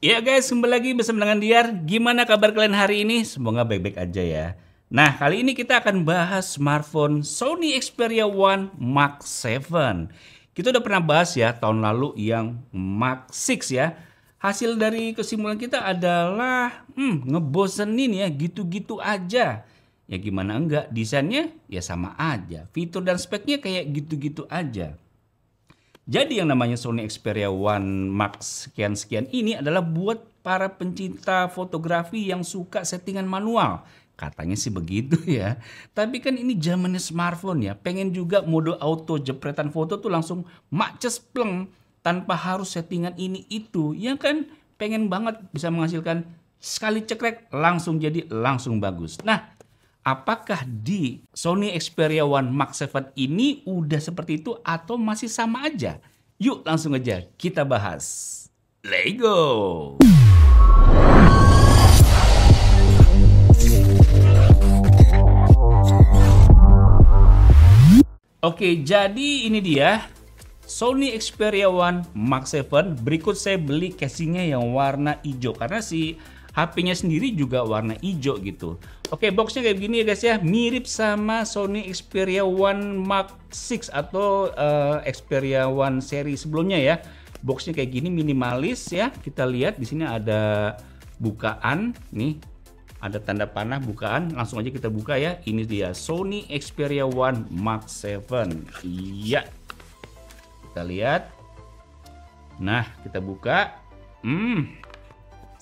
Ya guys, kembali lagi bersama dengan Diar. Gimana kabar kalian hari ini? Semoga baik-baik aja ya. Nah, kali ini kita akan bahas smartphone Sony Xperia One Mark 7. Kita udah pernah bahas ya tahun lalu yang Mark 6 ya. Hasil dari kesimpulan kita adalah ngebosenin ya, gitu-gitu aja. Ya gimana enggak, desainnya ya sama aja. Fitur dan speknya kayak gitu-gitu aja. Jadi yang namanya Sony Xperia One Max sekian-sekian ini adalah buat para pencinta fotografi yang suka settingan manual. Katanya sih begitu ya. Tapi kan ini zamannya smartphone ya. Pengen juga mode auto jepretan foto tuh langsung maces pleng. Tanpa harus settingan ini itu. Ya kan pengen banget bisa menghasilkan sekali cekrek langsung jadi langsung bagus. Nah, apakah di Sony Xperia One Mark 7 ini udah seperti itu atau masih sama aja? Yuk langsung aja kita bahas. Let's go! Oke, jadi ini dia Sony Xperia One Mark 7. Berikut saya beli casingnya yang warna hijau karena si HP-nya sendiri juga warna hijau gitu. Oke, boxnya kayak gini ya guys ya. Mirip sama Sony Xperia One Mark 6 atau Xperia One seri sebelumnya ya. Boxnya kayak gini minimalis ya. Kita lihat di sini ada bukaan nih. Ada tanda panah bukaan. Langsung aja kita buka ya. Ini dia Sony Xperia One Mark 7. Iya. Kita lihat. Nah, kita buka.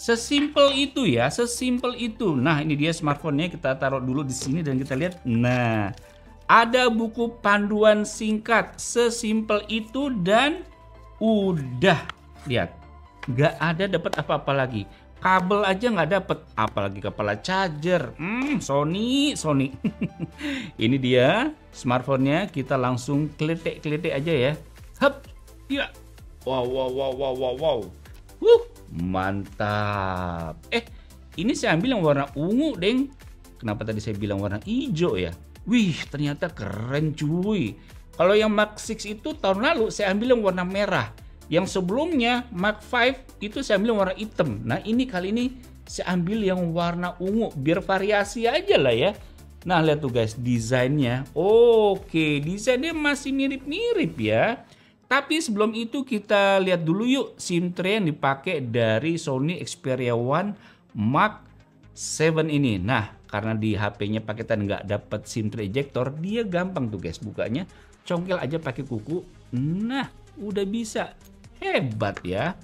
Sesimpel itu ya, sesimpel itu. Nah, ini dia smartphone-nya, kita taruh dulu di sini dan kita lihat. Nah, ada buku panduan singkat, sesimpel itu dan udah. Lihat, nggak ada dapat apa-apa lagi. Kabel aja nggak dapat, apalagi kepala charger. Sony. Ini dia smartphone-nya, kita langsung kletek-kletek aja ya. Hup, ya. Wow. Mantap. Ini saya ambil yang warna ungu, Deng. Kenapa tadi saya bilang warna hijau ya? Wih, ternyata keren cuy. Kalau yang Mark 6 itu tahun lalu saya ambil yang warna merah. Yang sebelumnya Mark 5 itu saya ambil yang warna hitam. Nah, ini kali ini saya ambil yang warna ungu biar variasi aja lah ya. Nah, lihat tuh guys, desainnya. Oke, desainnya masih mirip-mirip ya. Tapi sebelum itu kita lihat dulu yuk SIM tray yang dipakai dari Sony Xperia One Mark 7 ini. Nah, karena di HP-nya paketan nggak dapat SIM tray ejector, dia gampang tuh guys bukanya. Congkel aja pakai kuku. Nah, udah bisa. Hebat ya.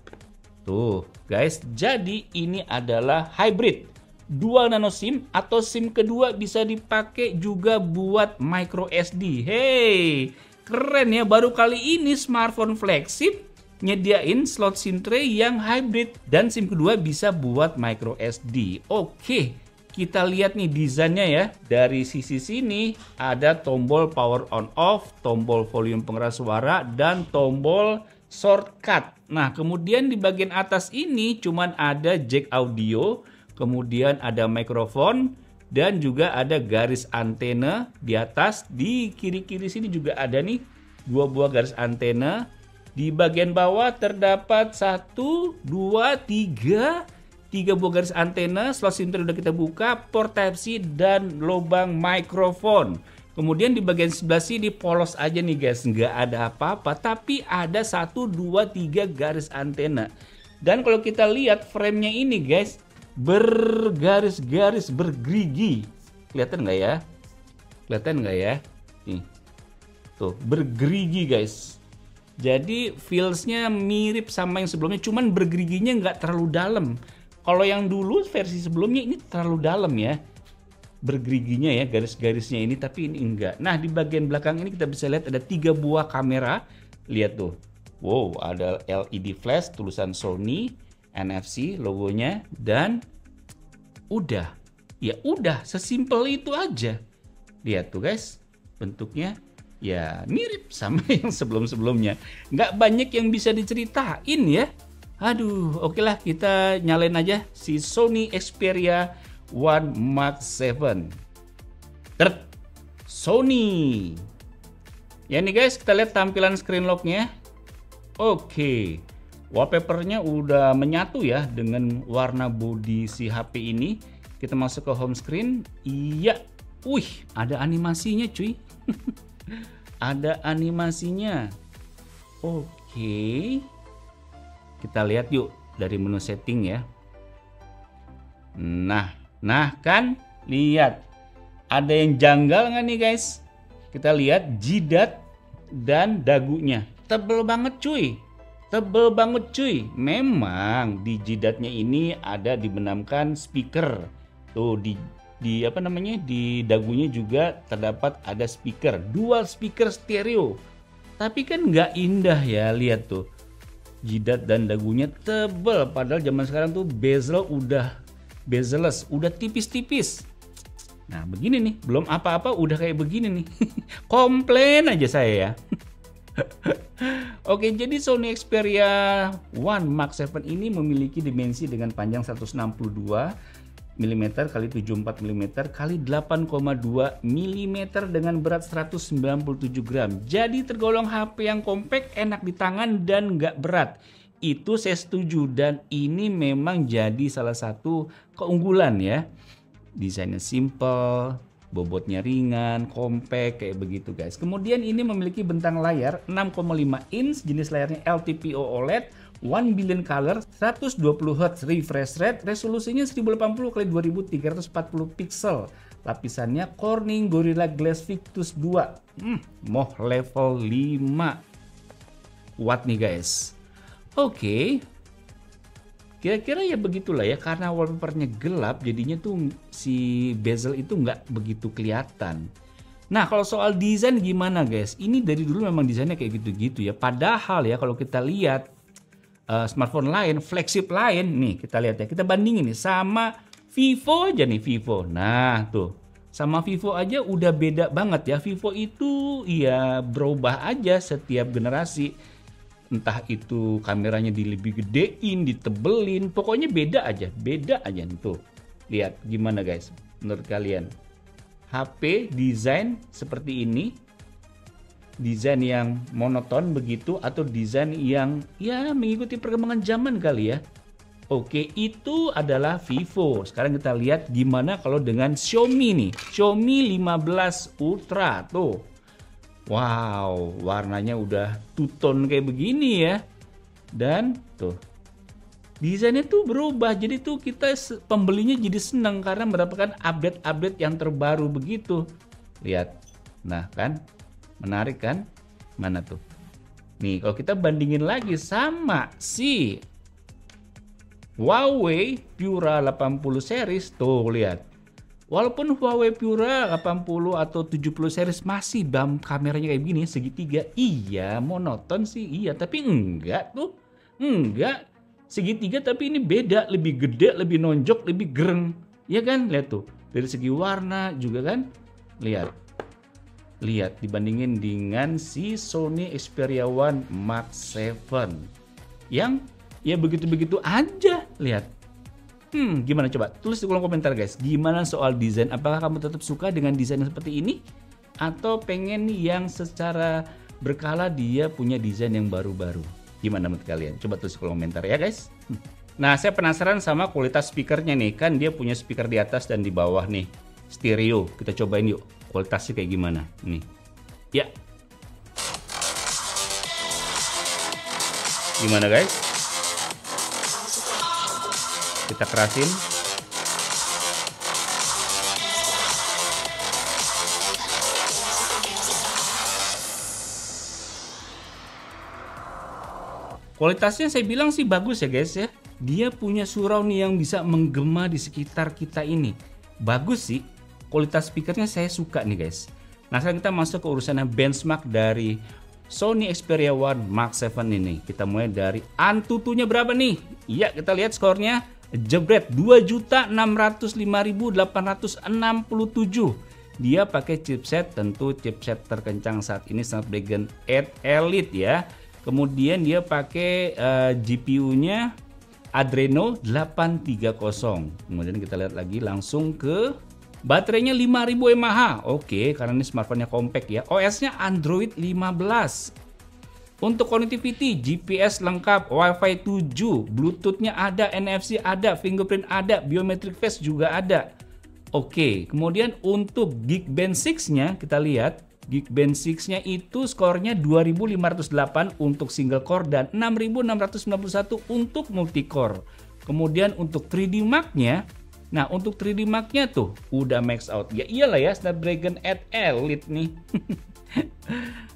Tuh guys, jadi ini adalah hybrid. Dual nano SIM atau SIM kedua bisa dipakai juga buat micro SD. Hey! Keren ya, baru kali ini smartphone flagship nyediain slot SIM tray yang hybrid dan SIM kedua bisa buat micro SD. Oke, kita lihat nih desainnya ya. Dari sisi sini ada tombol power on off, tombol volume pengeras suara dan tombol shortcut. Nah, kemudian di bagian atas ini cuman ada jack audio, kemudian ada mikrofon dan juga ada garis antena di atas. Di kiri-kiri sini juga ada nih 2 buah garis antena. Di bagian bawah terdapat 1, 2, 3 buah garis antena. Slot SIM tray udah kita buka, port Type-C dan lubang mikrofon. Kemudian di bagian sebelah sini polos aja nih guys, nggak ada apa-apa, tapi ada 1, 2, 3 garis antena. Dan kalau kita lihat frame-nya ini guys, bergaris-garis, bergerigi. Kelihatan nggak ya? Kelihatan nggak ya? Nih, tuh bergerigi guys. Jadi feels-nya mirip sama yang sebelumnya, cuman bergeriginya nggak terlalu dalam. Kalau yang dulu versi sebelumnya ini terlalu dalam ya, bergeriginya ya, garis-garisnya ini, tapi ini enggak. Nah, di bagian belakang ini kita bisa lihat ada 3 buah kamera. Lihat tuh, wow, ada LED flash tulisan Sony, NFC logonya, dan udah sesimpel itu aja. Lihat tuh guys, bentuknya ya mirip sama yang sebelum-sebelumnya. Nggak banyak yang bisa diceritain ya. Aduh, oke lah, kita nyalain aja si Sony Xperia One Mark 7. Sony. Ya nih guys, kita lihat tampilan screen lock-nya. Oke. Wallpapernya udah menyatu ya dengan warna bodi si HP ini. Kita masuk ke home screen. Iya. Wih, ada animasinya cuy. Ada animasinya. Oke. Kita lihat yuk dari menu setting ya. Nah kan, lihat. Ada yang janggal nggak nih guys? Kita lihat jidat dan dagunya. Tebel banget cuy. Tebel banget cuy. Memang di jidatnya ini ada dibenamkan speaker. Tuh di apa namanya, di dagunya juga terdapat ada speaker, dual speaker stereo. Tapi kan nggak indah ya, lihat tuh jidat dan dagunya tebel, padahal zaman sekarang tuh bezel udah bezel-less, udah tipis-tipis. Nah begini nih, belum apa-apa udah kayak begini nih. Komplain aja saya ya. Oke, jadi Sony Xperia One Mark 7 ini memiliki dimensi dengan panjang 162 mm x 74 mm x 8,2 mm dengan berat 197 gram. Jadi tergolong HP yang compact, enak di tangan dan nggak berat. Itu saya setuju dan ini memang jadi salah satu keunggulan ya. Desainnya simple, bobotnya ringan, compact kayak begitu guys. Kemudian ini memiliki bentang layar 6,5 inch, jenis layarnya LTPO OLED, 1 billion color, 120 Hz refresh rate, resolusinya 1080 x 2340 pixel. Lapisannya Corning Gorilla Glass Victus 2. Moh level 5 watt nih guys. Oke. Kira-kira ya begitulah ya, karena wallpapernya gelap jadinya tuh si bezel itu nggak begitu kelihatan. Nah kalau soal desain gimana guys? Ini dari dulu memang desainnya kayak gitu-gitu ya. Padahal ya kalau kita lihat smartphone lain, flagship lain nih, kita lihat ya, kita bandingin nih sama Vivo aja nih, Vivo. Nah tuh sama Vivo aja udah beda banget ya. Vivo itu ya berubah aja setiap generasi. Entah itu kameranya lebih gedein, ditebelin, pokoknya beda aja nih tuh. Lihat gimana guys menurut kalian? HP desain seperti ini, desain yang monoton begitu atau desain yang ya mengikuti perkembangan zaman kali ya? Oke, itu adalah Vivo. Sekarang kita lihat gimana kalau dengan Xiaomi nih. Xiaomi 15 Ultra tuh. Wow, warnanya udah two-tone kayak begini ya. Dan tuh desainnya tuh berubah. Jadi tuh kita pembelinya jadi senang karena mendapatkan update-update yang terbaru begitu. Lihat. Nah kan, menarik kan? Mana tuh? Nih kalau kita bandingin lagi sama si Huawei Pura 80 series, tuh lihat. Walaupun Huawei Pura 80 atau 70 series masih kameranya kayak begini segitiga, iya monoton sih iya, tapi enggak tuh, enggak segitiga tapi ini beda, lebih gede, lebih nonjok, lebih gereng, ya kan? Lihat tuh dari segi warna juga kan, lihat dibandingin dengan si Sony Xperia One Mark 7 yang ya begitu-begitu aja, lihat. Gimana coba? Tulis di kolom komentar guys. Gimana soal desain? Apakah kamu tetap suka dengan desain seperti ini? Atau pengen yang secara berkala dia punya desain yang baru-baru? Gimana menurut kalian? Coba tulis di kolom komentar ya guys. Nah saya penasaran sama kualitas speakernya nih. Kan dia punya speaker di atas dan di bawah nih. Stereo. Kita cobain yuk. Kualitasnya kayak gimana? Nih. Ya. Gimana guys? Kita kerasin. Kualitasnya saya bilang sih bagus ya guys ya. Dia punya surround yang bisa menggema di sekitar kita ini. Bagus sih. Kualitas speakernya saya suka nih guys. Nah sekarang kita masuk ke urusan benchmark dari Sony Xperia One Mark 7 ini. Kita mulai dari Antutunya berapa nih? Iya kita lihat skornya. Jebret 2.605.867. Dia pakai chipset, tentu chipset terkencang saat ini Snapdragon 8 Elite ya. Kemudian dia pakai GPU-nya Adreno 830. Kemudian kita lihat lagi langsung ke baterainya 5000 mAh. Oke, karena ini smartphone-nya compact ya. OS-nya Android 15. Untuk connectivity, GPS lengkap, Wi-Fi 7, Bluetooth-nya ada, NFC ada, fingerprint ada, biometric face juga ada. Oke, kemudian untuk Geekbench 6-nya kita lihat, Geekbench 6-nya itu skornya 2508 untuk single core dan 6691 untuk multi core. Kemudian untuk 3D Mark-nya, nah untuk 3D Mark-nya tuh udah max out. Ya iyalah ya, Snapdragon 8 Elite nih.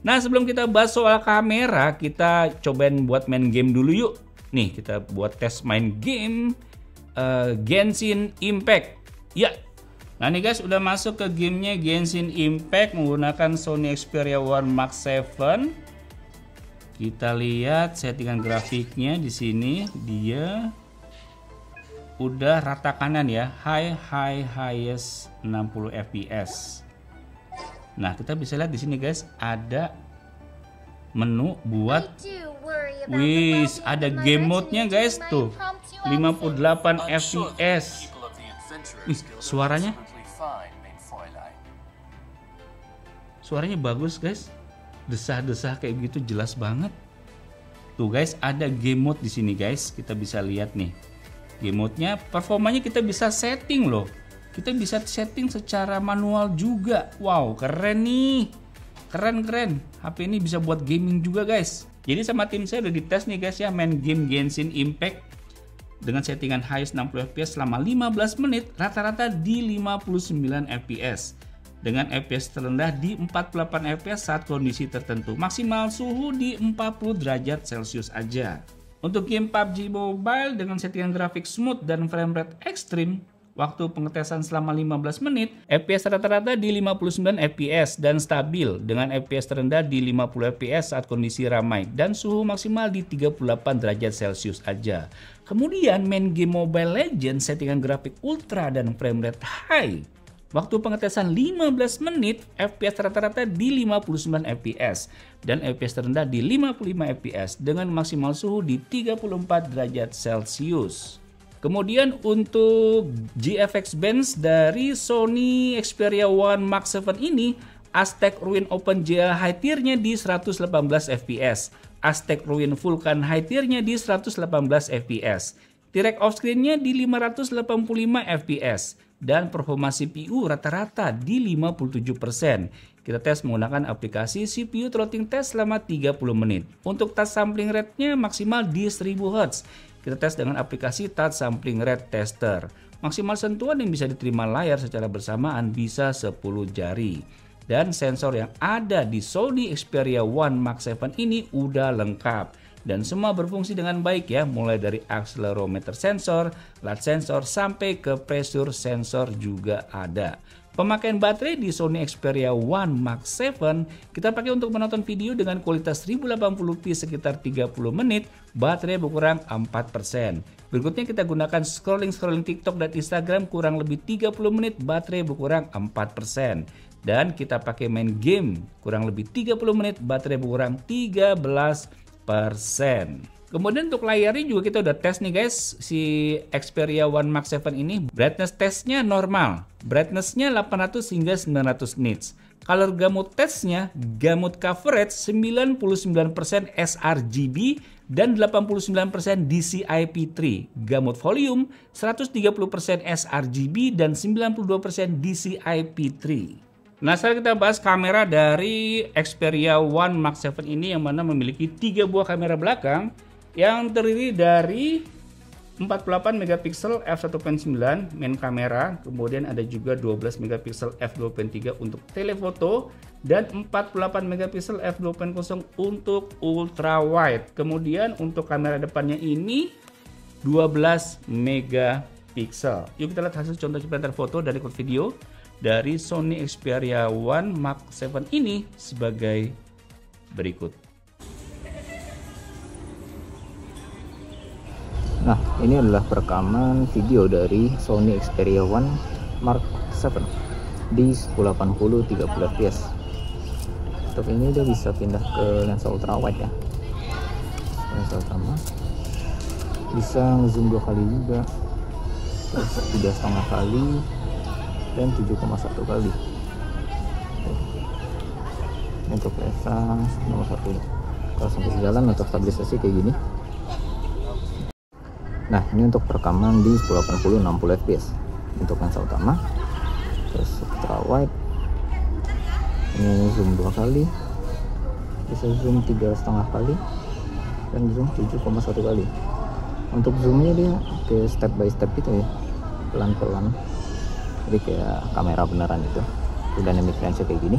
Nah, sebelum kita bahas soal kamera, kita cobain buat main game dulu yuk. Nih, kita buat tes main game Genshin Impact. Ya. Nah, nih guys, udah masuk ke gamenya Genshin Impact menggunakan Sony Xperia One Mark 7. Kita lihat settingan grafiknya di sini, dia udah rata kanan ya, highest 60 fps. Nah, kita bisa lihat di sini guys, ada menu buat ada game mode-nya guys tuh. 58 fps. Suaranya bagus guys. Desah-desah kayak gitu jelas banget. Tuh guys, ada game mode di sini guys. Kita bisa lihat nih. Game mode-nya, performanya kita bisa setting loh. Kita bisa setting secara manual juga. Wow, keren nih. Keren. HP ini bisa buat gaming juga guys. Jadi sama tim saya udah dites nih guys ya, main game Genshin Impact dengan settingan highest 60 fps selama 15 menit, rata-rata di 59 fps. Dengan fps terendah di 48 fps saat kondisi tertentu. Maksimal suhu di 40 derajat Celcius aja. Untuk game PUBG Mobile dengan settingan grafik smooth dan frame rate ekstrim, waktu pengetesan selama 15 menit, FPS rata-rata di 59 fps dan stabil dengan FPS terendah di 50 fps saat kondisi ramai dan suhu maksimal di 38 derajat Celcius aja. Kemudian main game Mobile Legends settingan grafik ultra dan frame rate high. Waktu pengetesan 15 menit, FPS rata-rata di 59 fps dan FPS terendah di 55 fps dengan maksimal suhu di 34 derajat Celcius. Kemudian untuk GFX Bench dari Sony Xperia One Mark 7 ini, Aztec Ruin OpenGL high tier-nya di 118 fps, Aztec Ruin Vulkan high tier-nya di 118 fps, T-Rex off-screen-nya di 585 fps, dan performa CPU rata-rata di 57%. Kita tes menggunakan aplikasi CPU throttling test selama 30 menit. Untuk touch sampling rate-nya maksimal di 1000 Hz. Kita tes dengan aplikasi Touch Sampling Rate Tester. Maksimal sentuhan yang bisa diterima layar secara bersamaan bisa 10 jari. Dan sensor yang ada di Sony Xperia One Mark 7 ini udah lengkap. Dan semua berfungsi dengan baik ya, mulai dari accelerometer sensor, light sensor, sampai ke pressure sensor juga ada. Pemakaian baterai di Sony Xperia One Mark 7 kita pakai untuk menonton video dengan kualitas 1080p sekitar 30 menit, baterai berkurang 4%. Berikutnya kita gunakan scrolling TikTok dan Instagram kurang lebih 30 menit, baterai berkurang 4%. Dan kita pakai main game kurang lebih 30 menit, baterai berkurang 13%. Kemudian untuk layarnya juga kita udah tes nih guys, si Xperia One Mark 7 ini brightness testnya normal, brightnessnya 800 hingga 900 nits. Color gamut testnya, gamut coverage 99% sRGB dan 89% DCI-P3. Gamut volume 130% sRGB dan 92% DCI-P3. Nah, sekarang kita bahas kamera dari Xperia One Mark 7 ini yang mana memiliki 3 buah kamera belakang yang terdiri dari 48 megapiksel f1.9 main kamera, kemudian ada juga 12 megapiksel f2.3 untuk telefoto dan 48 megapiksel f2.0 untuk ultra wide. Kemudian untuk kamera depannya ini 12 megapiksel. Yuk kita lihat hasil contoh jepretan foto dari kode video dari Sony Xperia One Mark 7 ini sebagai berikut. Nah, ini adalah perekaman video dari Sony Xperia One Mark 7 di 1080 30 fps. Untuk ini dia bisa pindah ke lensa ultra wide ya. Lensa utama bisa zoom 2 kali juga, terus 3,5 kali dan 7,1 kali. Untuk lensa nomor 1 ya. Kalau sampai sejalan untuk stabilisasi kayak gini. Nah, ini untuk perekaman di 1080 60 fps untuk lensa utama. Terus ultra wide, ini zoom 2 kali, bisa zoom 3,5 kali, dan zoom 7,1 kali. Untuk zoomnya dia kayak step by step gitu ya, pelan-pelan, jadi kayak kamera beneran itu. Dynamic range kayak gini.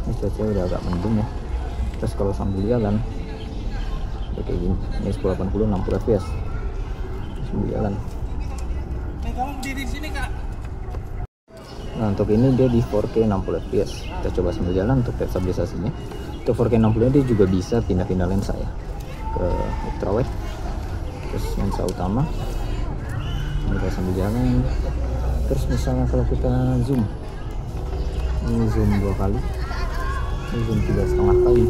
Ini cuaca udah agak mendung ya. Terus kalau sambil jalan kayak gini, ini 1080 60 fps sambil jalan. Kamu berdiri di sini, Kak. Nah, untuk ini dia di 4K 60 fps. Kita coba sambil jalan untuk stabilisasinya. Untuk 4K 60 dia juga bisa pindah-pindah lensa ya, ke ultra wide, terus lensa utama. Ini kita sambil jalan. Terus misalnya kalau kita zoom, ini zoom 2 kali, ini zoom 3,5 kali,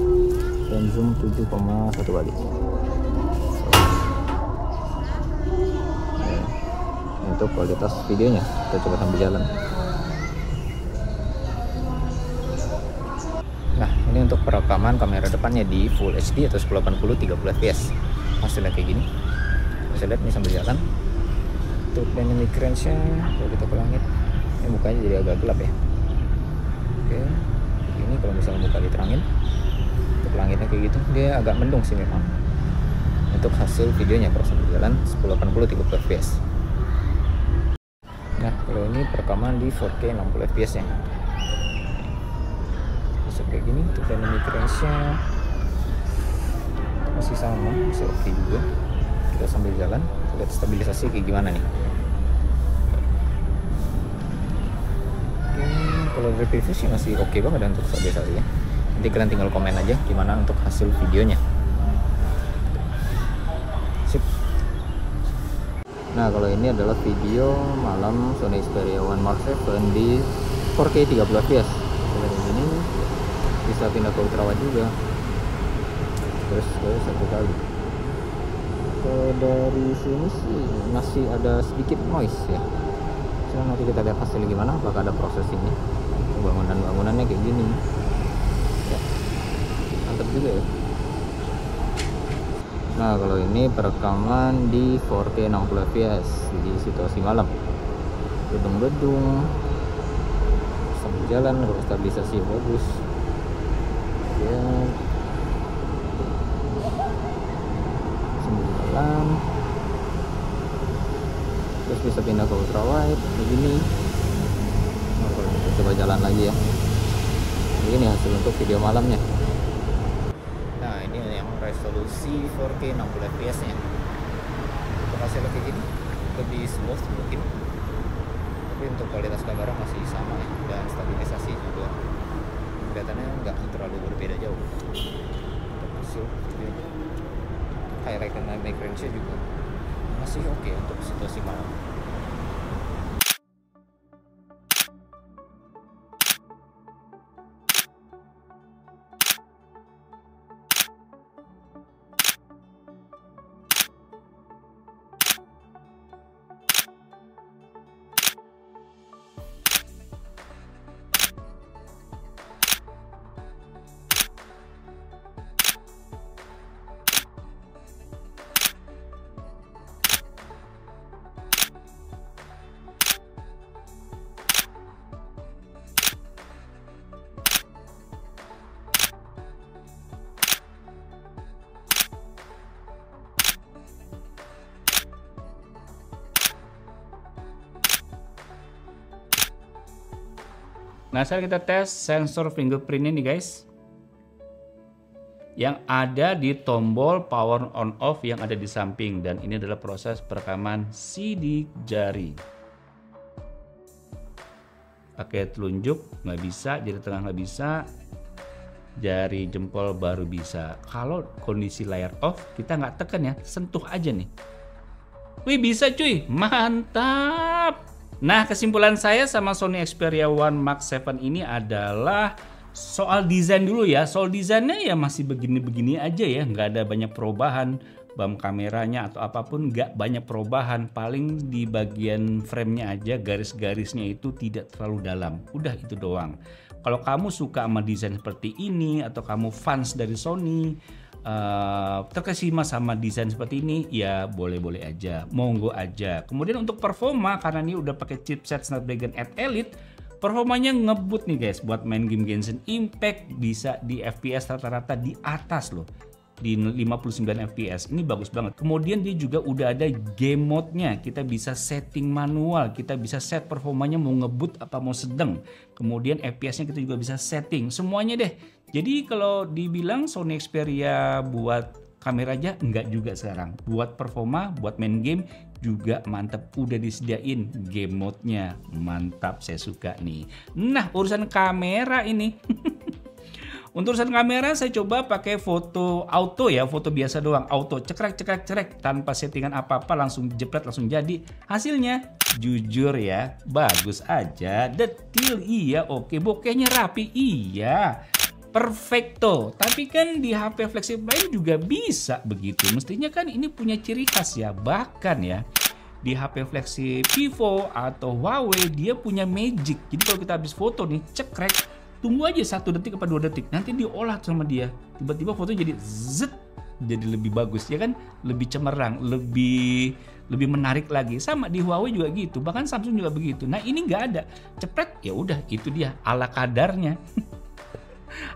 dan zoom 7,1 kali. Untuk kualitas videonya kita coba sambil jalan. Nah, ini untuk perekaman kamera depannya di Full HD atau 1080 30 fps. Hasilnya kayak gini. Bisa lihat nih sambil jalan. Untuk dynamic range-nya kalau kita ke langit, ini mukanya jadi agak gelap ya. Oke, ini kalau misalnya muka diterangin, untuk langitnya kayak gitu, dia agak mendung sih memang. Untuk hasil videonya kalau sambil jalan 1080 30 fps. Nah, kalau ini perekaman di 4K 60 fps nya masuk kayak gini. Untuk dynamic range-nya masih sama, masih oke juga. Kita sambil jalan, lihat stabilisasi kayak gimana nih. Oke, kalau dari review sih masih oke banget untuk stabilisasi ya. Nanti kalian tinggal komen aja gimana untuk hasil videonya. Sip. Nah, kalau ini adalah video malam Sony Xperia One Mark 7 di 4K 30 fps. Seperti ini bisa pindah ke ultra wide juga. Terus satu kali. Kalau dari sini sih masih ada sedikit noise ya. Sekarang nanti kita lihat hasilnya gimana, apakah ada proses ini. Bangunannya kayak gini. Ya, mantap juga ya. Nah, kalau ini perekaman di 4K 60 fps di situasi malam, gedung-gedung sambil jalan, kalau stabilisasi bagus ya, sambil jalan. Terus bisa pindah ke ultra wide begini. Nah, kalau kita coba jalan lagi ya, ini hasil untuk video malamnya. Nah, ini yang resolusi 4K 60 fps nya. Untuk hasilnya kayak gini, lebih smooth mungkin, tapi untuk kualitas kamera masih sama ya, dan stabilisasi juga kelihatannya nggak terlalu berbeda jauh. Untuk hasil videonya, highlight dan dynamic range juga masih oke untuk situasi malam. Nah, sekarang kita tes sensor fingerprint ini guys, yang ada di tombol power on off yang ada di samping, dan ini adalah proses perekaman sidik jari. Pakai telunjuk nggak bisa, jari tengah nggak bisa, jari jempol baru bisa. Kalau kondisi layar off, kita nggak tekan ya, sentuh aja nih. Wih, bisa cuy, mantap. Nah, kesimpulan saya sama Sony Xperia One Mark 7 ini adalah soal desain dulu ya. Soal desainnya ya masih begini-begini aja ya, nggak ada banyak perubahan. BAM kameranya atau apapun nggak banyak perubahan. Paling di bagian framenya aja, garis-garisnya itu tidak terlalu dalam. Udah itu doang. Kalau kamu suka sama desain seperti ini, atau kamu fans dari Sony, terkesima sama desain seperti ini, ya boleh-boleh aja, monggo aja. Kemudian untuk performa, karena ini udah pakai chipset Snapdragon 8 Elite, performanya ngebut nih guys. Buat main game Genshin Impact bisa di FPS rata-rata di atas loh, di 59 fps. Ini bagus banget. Kemudian dia juga udah ada game mode-nya. Kita bisa setting manual, kita bisa set performanya mau ngebut apa mau sedang. Kemudian FPS-nya kita juga bisa setting semuanya deh. Jadi kalau dibilang Sony Xperia buat kamera aja, enggak juga sekarang. Buat performa, buat main game juga mantap. Udah disediain game mode-nya. Mantap, saya suka nih. Nah, urusan kamera ini. Untuk urusan kamera saya coba pakai foto auto ya, foto biasa doang, auto cekrek tanpa settingan apa-apa, langsung jepret langsung jadi. Hasilnya jujur ya, bagus aja, detail iya, oke, bokehnya rapi iya, perfecto. Tapi kan di HP flagship lain juga bisa begitu. Mestinya kan ini punya ciri khas ya, bahkan ya di HP flagship Vivo atau Huawei dia punya magic. Jadi kalau kita habis foto nih, cekrek, tunggu aja 1 detik apa 2 detik, nanti diolah sama dia, tiba-tiba foto jadi zet, jadi lebih bagus ya kan, lebih cemerlang, lebih menarik lagi. Sama di Huawei juga gitu, bahkan Samsung juga begitu. Nah ini nggak ada, cepet ya udah, itu dia ala kadarnya.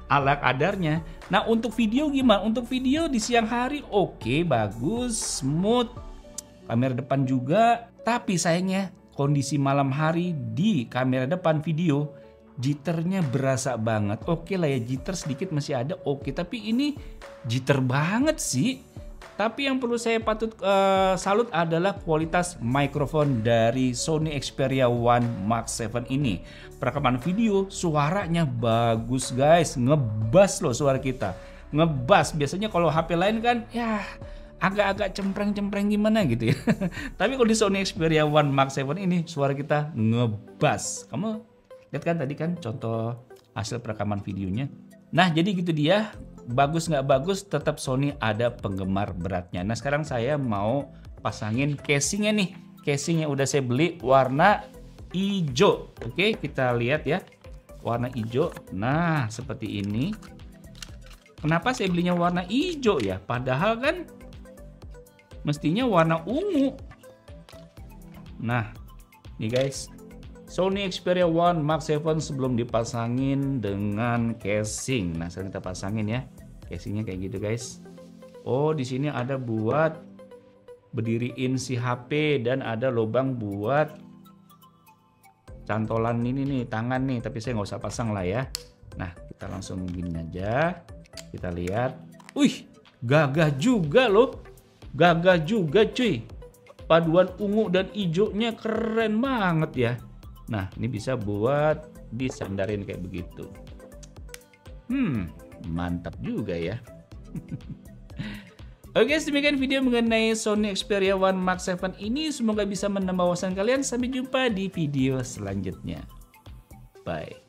Ala kadarnya. Nah untuk video gimana? Untuk video di siang hari oke, bagus, smooth, kamera depan juga. Tapi sayangnya kondisi malam hari di kamera depan video, jitternya berasa banget. Oke lah ya, jitter sedikit masih ada, oke. Tapi ini jitter banget sih. Tapi yang perlu saya patut salut adalah kualitas mikrofon dari Sony Xperia One Mark 7 ini. Perekaman video, suaranya bagus guys, ngebas loh suara kita, ngebas. Biasanya kalau HP lain kan ya agak-agak cempreng-cempreng gimana gitu ya. Tapi kalau di Sony Xperia One Mark 7 ini suara kita ngebas. Kamu lihat kan tadi kan contoh hasil perekaman videonya. Nah jadi gitu dia, bagus nggak bagus tetap Sony ada penggemar beratnya. Nah sekarang saya mau pasangin casingnya nih. Casingnya udah saya beli warna hijau. Oke kita lihat ya, warna hijau. Nah seperti ini. Kenapa saya belinya warna hijau ya? Padahal kan mestinya warna ungu. Nah nih guys, Sony Xperia One Mark 7 sebelum dipasangin dengan casing. Nah, sekarang kita pasangin ya. Casingnya kayak gitu, guys. Oh, di sini ada buat berdiriin si HP dan ada lubang buat cantolan ini nih, tangan nih. Tapi saya nggak usah pasang lah ya. Nah, kita langsung gini aja. Kita lihat. Wih, gagah juga loh. Gagah juga, cuy. Paduan ungu dan hijaunya keren banget ya. Nah, ini bisa buat disandarin kayak begitu. Mantap juga ya. Oke, demikian video mengenai Sony Xperia One Mark 7 ini. Semoga bisa menambah wawasan kalian. Sampai jumpa di video selanjutnya. Bye.